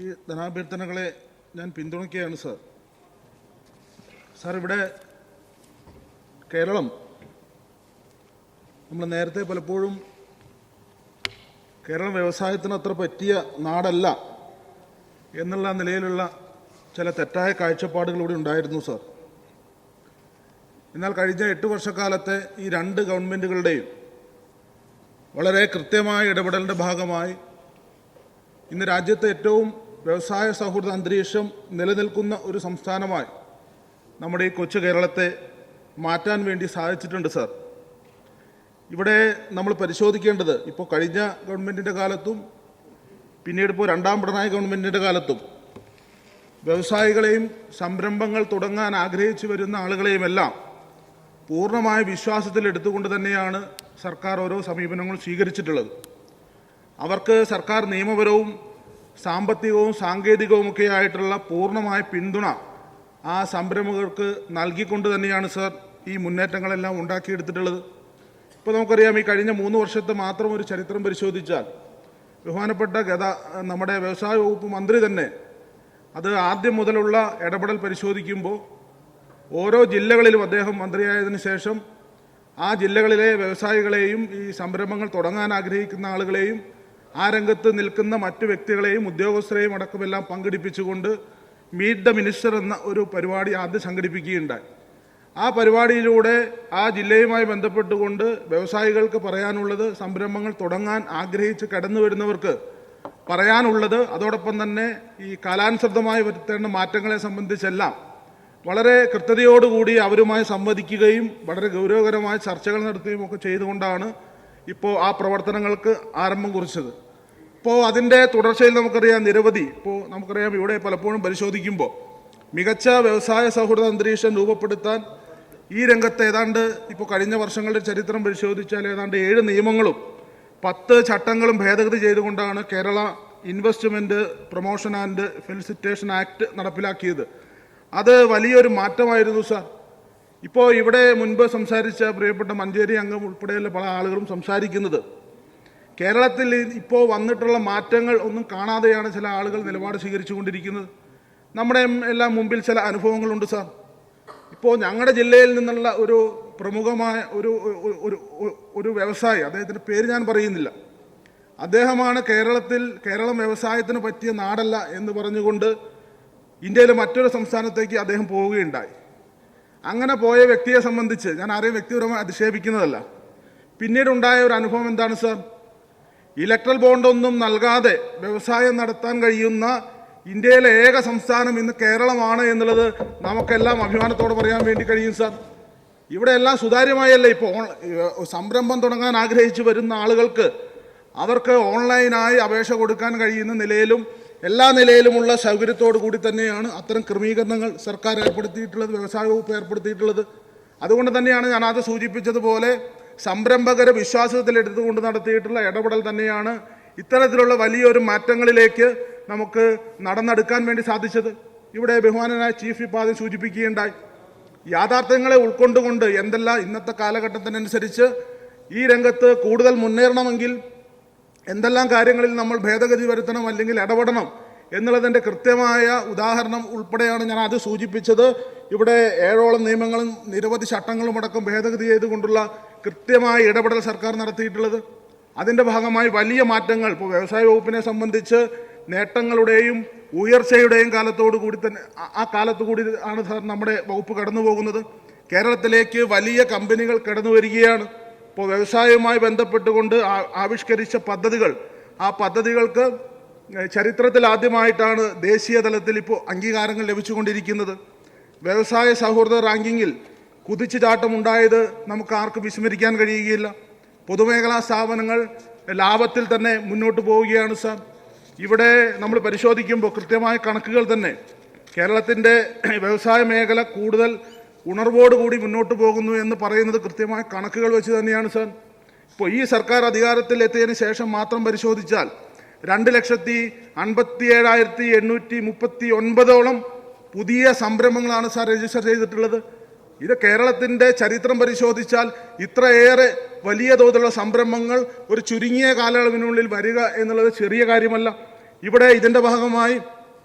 ഈ ധനാഭ്യർത്ഥനകളെ ഞാൻ പിന്തുണയ്ക്കുകയാണ് sir. Sir, ഇവിടെ കേരളം നമ്മൾ നേരത്തെ പലപ്പോഴും കേരളം വ്യവസായത്തിന് അത്ര പറ്റിയ നാടല്ല എന്നുള്ള നിലയിലുള്ള ചില തെറ്റായ കാഴ്ചപ്പാടുകളിലൂടെ ഉണ്ടായിരുന്നു സാർ. എന്നാൽ കഴിഞ്ഞ 8 വർഷക്കാലത്തെ ഈ 2 ഗവൺമെൻറ്റുകളുടെയും വളരെ കൃത്യമായ ഇടപെടലിൻ്റെ ഭാഗമായി ഇന്ന് രാജ്യത്തെ ഏറ്റവും വ്യവസായ സൗഹൃദ അന്തരീക്ഷം നിലനിൽക്കുന്ന ഒരു സംസ്ഥാനമായി നമ്മുടെ ഈ കൊച്ചു കേരളത്തെ മാറ്റാൻ വേണ്ടി സാധിച്ചിട്ടുണ്ട് സാർ. ഇവിടെ നമ്മൾ പരിശോധിക്കേണ്ടത് ഇപ്പോൾ കഴിഞ്ഞ ഗവൺമെൻറ്റിൻ്റെ കാലത്തും പിന്നീട് ഇപ്പോൾ 2ാം പിണറായി ഗവൺമെൻറ്റിൻ്റെ കാലത്തും വ്യവസായികളെയും സംരംഭങ്ങൾ തുടങ്ങാൻ ആഗ്രഹിച്ചു വരുന്ന ആളുകളെയുമെല്ലാം പൂർണ്ണമായ വിശ്വാസത്തിൽ എടുത്തുകൊണ്ട് തന്നെയാണ് സർക്കാർ ഓരോ സമീപനങ്ങൾ സ്വീകരിച്ചിട്ടുള്ളത്. അവർക്ക് സർക്കാർ നിയമപരവും സാമ്പത്തികവും സാങ്കേതികവുമൊക്കെ ആയിട്ടുള്ള പൂർണ്ണമായ പിന്തുണ ആ സംരംഭകർക്ക് നൽകിക്കൊണ്ട് തന്നെയാണ് സാർ ഈ മുന്നേറ്റങ്ങളെല്ലാം ഉണ്ടാക്കിയെടുത്തിട്ടുള്ളത്. ഇപ്പോൾ നമുക്കറിയാം, ഈ കഴിഞ്ഞ 3 വർഷത്തെ മാത്രം ഒരു ചരിത്രം പരിശോധിച്ചാൽ ബഹുമാനപ്പെട്ട നമ്മുടെ വ്യവസായ വകുപ്പ് മന്ത്രി തന്നെ അത് ആദ്യം മുതലുള്ള ഇടപെടൽ പരിശോധിക്കുമ്പോൾ ഓരോ ജില്ലകളിലും അദ്ദേഹം മന്ത്രിയായതിനു ശേഷം ആ ജില്ലകളിലെ വ്യവസായികളെയും ഈ സംരംഭങ്ങൾ തുടങ്ങാൻ ആഗ്രഹിക്കുന്ന ആളുകളെയും ആ രംഗത്ത് നിൽക്കുന്ന മറ്റു വ്യക്തികളെയും ഉദ്യോഗസ്ഥരെയും അടക്കമെല്ലാം പങ്കെടുപ്പിച്ചുകൊണ്ട് മീറ്റ് ദ മിനിസ്റ്റർ എന്ന ഒരു പരിപാടി ആദ്യം സംഘടിപ്പിക്കുകയുണ്ടായി. ആ പരിപാടിയിലൂടെ ആ ജില്ലയുമായി ബന്ധപ്പെട്ടുകൊണ്ട് വ്യവസായികൾക്ക് പറയാനുള്ളത്, സംരംഭങ്ങൾ തുടങ്ങാൻ ആഗ്രഹിച്ച് കടന്നു വരുന്നവർക്ക് പറയാനുള്ളത്, അതോടൊപ്പം തന്നെ ഈ കാലാനുസൃതമായി വരുത്തേണ്ട മാറ്റങ്ങളെ സംബന്ധിച്ചെല്ലാം വളരെ കൃത്യതയോടുകൂടി അവരുമായി സംവദിക്കുകയും വളരെ ഗൗരവകരമായ ചർച്ചകൾ നടത്തുകയും ഒക്കെ ചെയ്തുകൊണ്ടാണ് ഇപ്പോൾ ആ പ്രവർത്തനങ്ങൾക്ക് ആരംഭം കുറിച്ചത്. ഇപ്പോൾ അതിൻ്റെ തുടർച്ചയിൽ നമുക്കറിയാം നമുക്കറിയാം ഇവിടെ പലപ്പോഴും പരിശോധിക്കുമ്പോൾ മികച്ച വ്യവസായ സൗഹൃദ അന്തരീക്ഷം രൂപപ്പെടുത്താൻ ഈ രംഗത്ത് ഏതാണ്ട് ഇപ്പോൾ കഴിഞ്ഞ വർഷങ്ങളുടെ ചരിത്രം പരിശോധിച്ചാൽ ഏതാണ്ട് 7 നിയമങ്ങളും 10 ചട്ടങ്ങളും ഭേദഗതി ചെയ്തുകൊണ്ടാണ് Kerala investment promotion and felicitation act നടപ്പിലാക്കിയത്. അത് വലിയൊരു മാറ്റമായിരുന്നു സാർ. ഇപ്പോൾ ഇവിടെ മുൻപ് സംസാരിച്ച പ്രിയപ്പെട്ട മഞ്ചേരി അംഗം ഉൾപ്പെടെയുള്ള പല ആളുകളും സംസാരിക്കുന്നത് കേരളത്തിൽ ഇപ്പോൾ വന്നിട്ടുള്ള മാറ്റങ്ങൾ ഒന്നും കാണാതെയാണ് ചില ആളുകൾ നിലപാട് സ്വീകരിച്ചു കൊണ്ടിരിക്കുന്നത്. നമ്മുടെ എല്ലാം മുമ്പിൽ ചില അനുഭവങ്ങളുണ്ട് സാർ. ഇപ്പോൾ ഞങ്ങളുടെ ജില്ലയിൽ നിന്നുള്ള ഒരു പ്രമുഖമായ ഒരു വ്യവസായി, അദ്ദേഹത്തിൻ്റെ പേര് ഞാൻ പറയുന്നില്ല, അദ്ദേഹമാണ് കേരളം വ്യവസായത്തിന് പറ്റിയ നാടല്ല എന്ന് പറഞ്ഞുകൊണ്ട് ഇന്ത്യയിലെ മറ്റൊരു സംസ്ഥാനത്തേക്ക് അദ്ദേഹം പോവുകയുണ്ടായി. അങ്ങനെ പോയ വ്യക്തിയെ സംബന്ധിച്ച് ഞാൻ ആരെയും വ്യക്തിപരമായി അധിക്ഷേപിക്കുന്നതല്ല. പിന്നീടുണ്ടായ ഒരു അനുഭവം എന്താണ് സാർ? ഇലക്ട്രൽ ബോണ്ടൊന്നും നൽകാതെ വ്യവസായം നടത്താൻ കഴിയുന്ന ഇന്ത്യയിലെ ഏക സംസ്ഥാനം ഇന്ന് കേരളമാണ് എന്നുള്ളത് നമുക്കെല്ലാം അഭിമാനത്തോടെ പറയാൻ വേണ്ടി കഴിയും സാർ. ഇവിടെ എല്ലാം സുതാര്യമായല്ലേ ഇപ്പോൾ സംരംഭം തുടങ്ങാൻ ആഗ്രഹിച്ചു വരുന്ന ആളുകൾക്ക് അവർക്ക് ഓൺലൈനായി അപേക്ഷ കൊടുക്കാൻ കഴിയുന്ന നിലയിലും എല്ലാ നിലയിലുമുള്ള സൗകര്യത്തോടു കൂടി തന്നെയാണ് അത്തരം ക്രമീകരണങ്ങൾ സർക്കാർ ഏർപ്പെടുത്തിയിട്ടുള്ളത്, വ്യവസായ വകുപ്പ് ഏർപ്പെടുത്തിയിട്ടുള്ളത്. അതുകൊണ്ട് തന്നെയാണ് ഞാൻ അത് സൂചിപ്പിച്ചതുപോലെ സംരംഭകരെ വിശ്വാസത്തിലെടുത്തുകൊണ്ട് നടത്തിയിട്ടുള്ള ഇടപെടൽ തന്നെയാണ് ഇത്തരത്തിലുള്ള വലിയൊരു മാറ്റങ്ങളിലേക്ക് നമുക്ക് നടന്നെടുക്കാൻ വേണ്ടി സാധിച്ചത്. ഇവിടെ ബഹുമാനനായ ചീഫ് വിപ്പ് ആദ്യം സൂചിപ്പിക്കുകയുണ്ടായി. യാഥാർത്ഥ്യങ്ങളെ ഉൾക്കൊണ്ടുകൊണ്ട് എന്തെല്ലാം ഇന്നത്തെ കാലഘട്ടത്തിനനുസരിച്ച് ഈ രംഗത്ത് കൂടുതൽ മുന്നേറണമെങ്കിൽ എന്തെല്ലാം കാര്യങ്ങളിൽ നമ്മൾ ഭേദഗതി വരുത്തണം അല്ലെങ്കിൽ ഇടപെടണം എന്നുള്ളതിൻ്റെ കൃത്യമായ ഉദാഹരണം ഉൾപ്പെടെയാണ് ഞാൻ അത് സൂചിപ്പിച്ചത്. ഇവിടെ 7ഓളം നിയമങ്ങളും നിരവധി ചട്ടങ്ങളും അടക്കം ഭേദഗതി ചെയ്തുകൊണ്ടുള്ള കൃത്യമായ ഇടപെടൽ സർക്കാർ നടത്തിയിട്ടുള്ളത്. അതിൻ്റെ ഭാഗമായി വലിയ മാറ്റങ്ങൾ ഇപ്പോൾ വ്യവസായ വകുപ്പിനെ സംബന്ധിച്ച് നേട്ടങ്ങളുടെയും ഉയർച്ചയുടെയും കാലത്തോടു കൂടി തന്നെ ആ കാലത്തു കൂടി ആണ് സാർ നമ്മുടെ വകുപ്പ് കടന്നു പോകുന്നത്. കേരളത്തിലേക്ക് വലിയ കമ്പനികൾ കടന്നു വരികയാണ്. ഇപ്പോൾ വ്യവസായവുമായി ബന്ധപ്പെട്ടുകൊണ്ട് ആവിഷ്കരിച്ച ആ പദ്ധതികൾക്ക് ചരിത്രത്തിൽ ആദ്യമായിട്ടാണ് ദേശീയ തലത്തിൽ ഇപ്പോൾ അംഗീകാരങ്ങൾ ലഭിച്ചുകൊണ്ടിരിക്കുന്നത്. വ്യവസായ സൗഹൃദ റാങ്കിങ്ങിൽ കുതിച്ചുചാട്ടമുണ്ടായത് നമുക്ക് ആർക്കും വിസ്മരിക്കാൻ കഴിയുകയില്ല. പൊതുമേഖലാ സ്ഥാപനങ്ങൾ ലാഭത്തിൽ തന്നെ മുന്നോട്ട് പോവുകയാണ് സാർ. ഇവിടെ നമ്മൾ പരിശോധിക്കുമ്പോൾ കൃത്യമായ കണക്കുകൾ തന്നെ കേരളത്തിൻ്റെ വ്യവസായ മേഖല കൂടുതൽ ഉണർവോടുകൂടി മുന്നോട്ട് പോകുന്നു എന്ന് പറയുന്നത് കൃത്യമായ കണക്കുകൾ വെച്ച് തന്നെയാണ് സാർ. ഇപ്പോൾ ഈ സർക്കാർ അധികാരത്തിൽ എത്തിയതിന് ശേഷം മാത്രം പരിശോധിച്ചാൽ 2,57,839 പുതിയ സംരംഭങ്ങളാണ് സാർ രജിസ്റ്റർ ചെയ്തിട്ടുള്ളത്. ഇത് കേരളത്തിൻ്റെ ചരിത്രം പരിശോധിച്ചാൽ ഇത്രയേറെ വലിയ തോതിലുള്ള സംരംഭങ്ങൾ ഒരു ചുരുങ്ങിയ കാലയളവിനുള്ളിൽ വരിക എന്നുള്ളത് ചെറിയ കാര്യമല്ല. ഇവിടെ ഇതിൻ്റെ ഭാഗമായി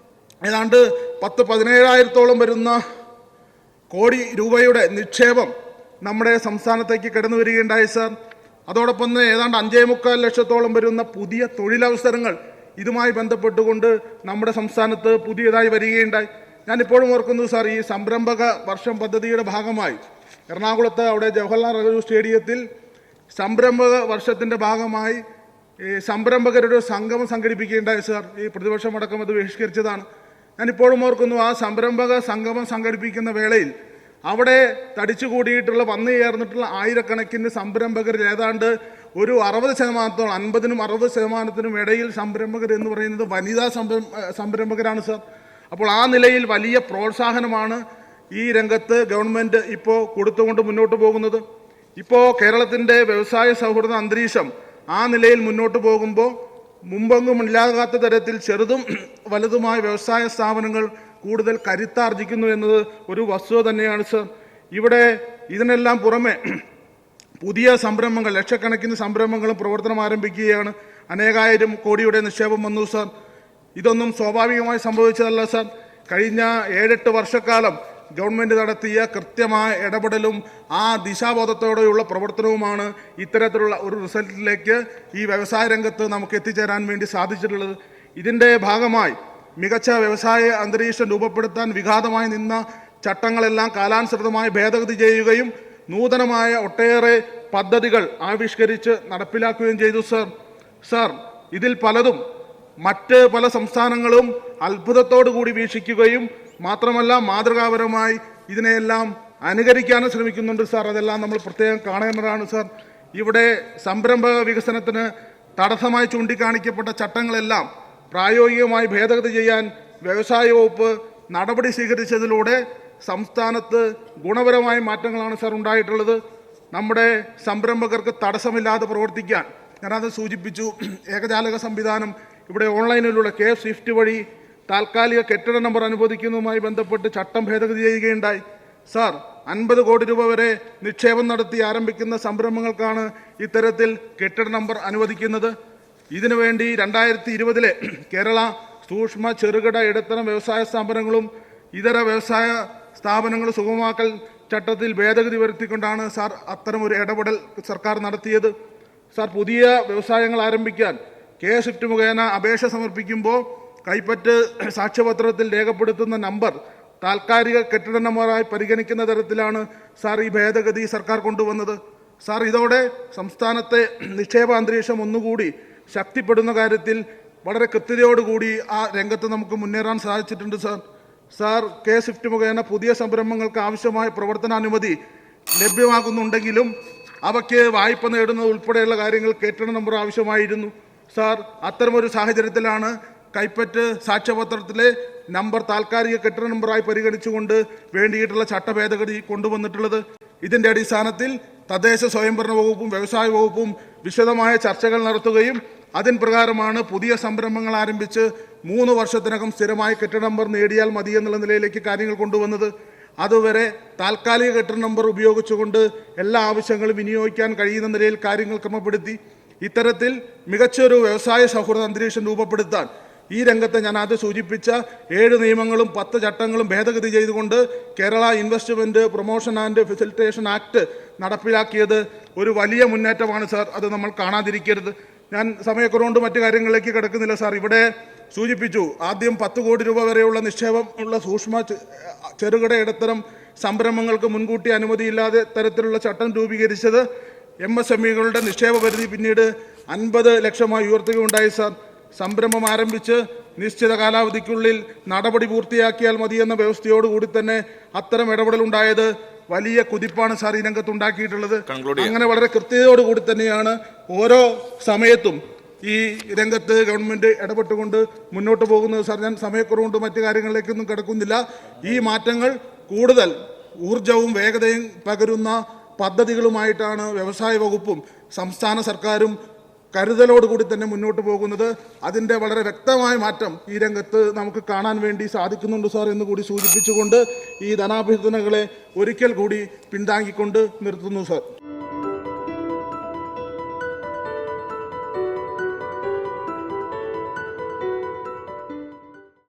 ഏതാണ്ട് 17,000-ഓളം വരുന്ന കോടി രൂപയുടെ നിക്ഷേപം നമ്മുടെ സംസ്ഥാനത്തേക്ക് കടന്നു വരികയുണ്ടായി സാർ. അതോടൊപ്പം തന്നെ ഏതാണ്ട് 5.25 ലക്ഷത്തോളം വരുന്ന പുതിയ തൊഴിലവസരങ്ങൾ ഇതുമായി ബന്ധപ്പെട്ടുകൊണ്ട് നമ്മുടെ സംസ്ഥാനത്ത് പുതിയതായി വരികയുണ്ടായി. ഞാനിപ്പോഴും ഓർക്കുന്നു സാർ, ഈ സംരംഭക വർഷം പദ്ധതിയുടെ ഭാഗമായി എറണാകുളത്ത് അവിടെ ജവഹർലാൽ നെഹ്റു സ്റ്റേഡിയത്തിൽ സംരംഭക വർഷത്തിൻ്റെ ഭാഗമായി ഈ സംരംഭകരുടെ സംഗമം സംഘടിപ്പിക്കുകയുണ്ടായി സാർ. ഈ പ്രതിപക്ഷമടക്കം അത് ബഹിഷ്കരിച്ചതാണ്. ഞാനിപ്പോഴും ഓർക്കുന്നു, ആ സംരംഭക സംഗമം സംഘടിപ്പിക്കുന്ന വേളയിൽ അവിടെ തടിച്ചുകൂടിയിട്ടുള്ള വന്നു ചേർന്നിട്ടുള്ള ആയിരക്കണക്കിന് സംരംഭകരിൽ ഏതാണ്ട് ഒരു 60%, 50-നും 60%-നും ഇടയിൽ സംരംഭകർ എന്ന് പറയുന്നത് വനിതാ സംരംഭകരാണ് സാർ. അപ്പോൾ ആ നിലയിൽ വലിയ പ്രോത്സാഹനമാണ് ഈ രംഗത്ത് ഗവൺമെൻറ് ഇപ്പോൾ കൊടുത്തുകൊണ്ട് മുന്നോട്ട് പോകുന്നത്. ഇപ്പോൾ കേരളത്തിൻ്റെ വ്യവസായ സൗഹൃദ അന്തരീക്ഷം ആ നിലയിൽ മുന്നോട്ട് പോകുമ്പോൾ മുമ്പെങ്ങും ഇല്ലാകാത്ത തരത്തിൽ ചെറുതും വലുതുമായ വ്യവസായ സ്ഥാപനങ്ങൾ കൂടുതൽ കരുത്താർജിക്കുന്നു എന്നത് ഒരു വസ്തുത തന്നെയാണ് സർ. ഇവിടെ ഇതിനെല്ലാം പുറമെ പുതിയ സംരംഭങ്ങൾ, ലക്ഷക്കണക്കിന് സംരംഭങ്ങളും പ്രവർത്തനം ആരംഭിക്കുകയാണ്. അനേകായിരം കോടിയുടെ നിക്ഷേപം വന്നു സർ. ഇതൊന്നും സ്വാഭാവികമായി സംഭവിച്ചതല്ല സർ. കഴിഞ്ഞ 7-8 വർഷക്കാലം ഗവൺമെൻറ് നടത്തിയ കൃത്യമായ ഇടപെടലും ആ ദിശാബോധത്തോടെയുള്ള പ്രവർത്തനവുമാണ് ഇത്തരത്തിലുള്ള ഒരു റിസൾട്ടിലേക്ക് ഈ വ്യവസായ രംഗത്ത് നമുക്ക് എത്തിച്ചേരാൻ വേണ്ടി സാധിച്ചിട്ടുള്ളത്. ഇതിൻ്റെ ഭാഗമായി മികച്ച വ്യവസായ അന്തരീക്ഷം രൂപപ്പെടുത്താൻ വിഘാതമായി നിന്ന ചട്ടങ്ങളെല്ലാം കാലാനുസൃതമായി ഭേദഗതി ചെയ്യുകയും നൂതനമായ ഒട്ടേറെ പദ്ധതികൾ ആവിഷ്കരിച്ച് നടപ്പിലാക്കുകയും ചെയ്തു സർ. ഇതിൽ പലതും മറ്റ് പല സംസ്ഥാനങ്ങളും അത്ഭുതത്തോടു കൂടി വീക്ഷിക്കുകയും മാത്രമല്ല മാതൃകാപരമായി ഇതിനെയെല്ലാം അനുകരിക്കാനും ശ്രമിക്കുന്നുണ്ട് സാർ. അതെല്ലാം നമ്മൾ പ്രത്യേകം കാണേണ്ടതാണ് സാർ. ഇവിടെ സംരംഭക വികസനത്തിന് തടസ്സമായി ചൂണ്ടിക്കാണിക്കപ്പെട്ട ചട്ടങ്ങളെല്ലാം പ്രായോഗികമായി ഭേദഗതി ചെയ്യാൻ വ്യവസായ വകുപ്പ് നടപടി സ്വീകരിച്ചതിലൂടെ സംസ്ഥാനത്ത് ഗുണപരമായ മാറ്റങ്ങളാണ് സാർ ഉണ്ടായിട്ടുള്ളത്. നമ്മുടെ സംരംഭകർക്ക് തടസ്സമില്ലാതെ പ്രവർത്തിക്കാൻ ഞാനത് സൂചിപ്പിച്ചു. ഏകജാലക സംവിധാനം ഇവിടെ ഓൺലൈനിലൂടെ KSwift വഴി താൽക്കാലിക കെട്ടിട നമ്പർ അനുവദിക്കുന്നതുമായി ബന്ധപ്പെട്ട് ചട്ടം ഭേദഗതി ചെയ്യുകയുണ്ടായി സാർ. 50 കോടി രൂപ വരെ നിക്ഷേപം നടത്തി ആരംഭിക്കുന്ന സംരംഭങ്ങൾക്കാണ് ഇത്തരത്തിൽ കെട്ടിട നമ്പർ അനുവദിക്കുന്നത്. ഇതിനുവേണ്ടി 2020 കേരള സൂക്ഷ്മ ചെറുകിട ഇടത്തരം വ്യവസായ സ്ഥാപനങ്ങളും ഇതര വ്യവസായ സ്ഥാപനങ്ങളും സുഗമമാക്കൽ ചട്ടത്തിൽ ഭേദഗതി വരുത്തിക്കൊണ്ടാണ് സാർ അത്തരമൊരു ഇടപെടൽ സർക്കാർ നടത്തിയത് സാർ. പുതിയ വ്യവസായങ്ങൾ ആരംഭിക്കാൻ KSwift മുഖേന അപേക്ഷ സമർപ്പിക്കുമ്പോൾ കൈപ്പറ്റ് സാക്ഷ്യപത്രത്തിൽ രേഖപ്പെടുത്തുന്ന നമ്പർ താൽക്കാലിക കെട്ടിട നമ്പറായി പരിഗണിക്കുന്ന തരത്തിലാണ് സാർ ഈ ഭേദഗതി സർക്കാർ കൊണ്ടുവന്നത് സാർ. ഇതോടെ സംസ്ഥാനത്തെ നിക്ഷേപ അന്തരീക്ഷം ഒന്നുകൂടി ശക്തിപ്പെടുന്ന കാര്യത്തിൽ വളരെ കൃത്യതയോടുകൂടി ആ രംഗത്ത് നമുക്ക് മുന്നേറാൻ സാധിച്ചിട്ടുണ്ട് സാർ. KSwift മുഖേന പുതിയ സംരംഭങ്ങൾക്ക് ആവശ്യമായ പ്രവർത്തനാനുമതി ലഭ്യമാകുന്നുണ്ടെങ്കിലും അവയ്ക്ക് വായ്പ നേടുന്നത് ഉൾപ്പെടെയുള്ള കാര്യങ്ങൾ കെട്ടിട നമ്പർ ആവശ്യമായിരുന്നു സാർ. അത്തരമൊരു സാഹചര്യത്തിലാണ് കൈപ്പറ്റ് സാക്ഷ്യപത്രത്തിലെ നമ്പർ താൽക്കാലിക കെട്ടിട നമ്പറായി പരിഗണിച്ചുകൊണ്ട് വേണ്ടിയിട്ടുള്ള ചട്ടഭേദഗതി കൊണ്ടുവന്നിട്ടുള്ളത്. ഇതിൻ്റെ അടിസ്ഥാനത്തിൽ തദ്ദേശ സ്വയംഭരണ വകുപ്പും വ്യവസായ വകുപ്പും വിശദമായ ചർച്ചകൾ നടത്തുകയും അതിന് പ്രകാരമാണ് പുതിയ സംരംഭങ്ങൾ ആരംഭിച്ച് 3 വർഷത്തിനകം സ്ഥിരമായ കെട്ടിട നമ്പർ നേടിയാൽ മതി എന്നുള്ള നിലയിലേക്ക് കാര്യങ്ങൾ കൊണ്ടുവന്നത്. അതുവരെ താൽക്കാലിക കെട്ടിട നമ്പർ ഉപയോഗിച്ചുകൊണ്ട് എല്ലാ ആവശ്യങ്ങളും വിനിയോഗിക്കാൻ കഴിയുന്ന നിലയിൽ കാര്യങ്ങൾ ക്രമപ്പെടുത്തി. ഇത്തരത്തിൽ മികച്ചൊരു വ്യവസായ സൗഹൃദ അന്തരീക്ഷം രൂപപ്പെടുത്താൻ ഈ രംഗത്ത് ഞാൻ ആദ്യം സൂചിപ്പിച്ച 7 നിയമങ്ങളും 10 ചട്ടങ്ങളും ഭേദഗതി ചെയ്തുകൊണ്ട് Kerala investment promotion and facilitation act നടപ്പിലാക്കിയത് ഒരു വലിയ മുന്നേറ്റമാണ് സാർ. അത് നമ്മൾ കാണാതിരിക്കരുത്. ഞാൻ സമയക്കുറവുകൊണ്ട് മറ്റു കാര്യങ്ങളിലേക്ക് കിടക്കുന്നില്ല സാർ. ഇവിടെ സൂചിപ്പിച്ചു, ആദ്യം 10 കോടി രൂപ വരെയുള്ള നിക്ഷേപം ഉള്ള സൂക്ഷ്മ ചെറുകിട ഇടത്തരം സംരംഭങ്ങൾക്ക് മുൻകൂട്ടി അനുമതിയില്ലാതെ തരത്തിലുള്ള ചട്ടം രൂപീകരിച്ചത്. MSMEകളുടെ നിക്ഷേപ പരിധി പിന്നീട് 50 ലക്ഷമായി ഉയർത്തുകയുണ്ടായി സാർ. സംരംഭം ആരംഭിച്ച് നിശ്ചിത കാലാവധിക്കുള്ളിൽ നടപടി പൂർത്തിയാക്കിയാൽ മതിയെന്ന വ്യവസ്ഥയോടുകൂടി തന്നെ അത്തരം ഇടപെടലുണ്ടായത് വലിയ കുതിപ്പാണ് സാർ ഈ രംഗത്ത് ഉണ്ടാക്കിയിട്ടുള്ളത്. അങ്ങനെ വളരെ കൃത്യതയോടുകൂടി തന്നെയാണ് ഓരോ സമയത്തും ഈ രംഗത്ത് ഗവൺമെൻറ് ഇടപെട്ടുകൊണ്ട് മുന്നോട്ട് പോകുന്നത് സാർ. ഞാൻ സമയക്കുറവുകൊണ്ട് മറ്റു കാര്യങ്ങളിലേക്കൊന്നും കിടക്കുന്നില്ല. ഈ മാറ്റങ്ങൾ കൂടുതൽ ഊർജവും വേഗതയും പകരുന്ന പദ്ധതികളുമായിട്ടാണ് വ്യവസായ വകുപ്പും സംസ്ഥാന സർക്കാരും കരുതലോടുകൂടി തന്നെ മുന്നോട്ട് പോകുന്നത്. അതിൻ്റെ വളരെ വ്യക്തമായ മാറ്റം ഈ രംഗത്ത് നമുക്ക് കാണാൻ വേണ്ടി സാധിക്കുന്നുണ്ട് സാർ എന്ന് കൂടി സൂചിപ്പിച്ചുകൊണ്ട് ഈ ധനാഭ്യർത്ഥനകളെ ഒരിക്കൽ കൂടി പിന്താങ്ങിക്കൊണ്ട് നിർത്തുന്നു സാർ.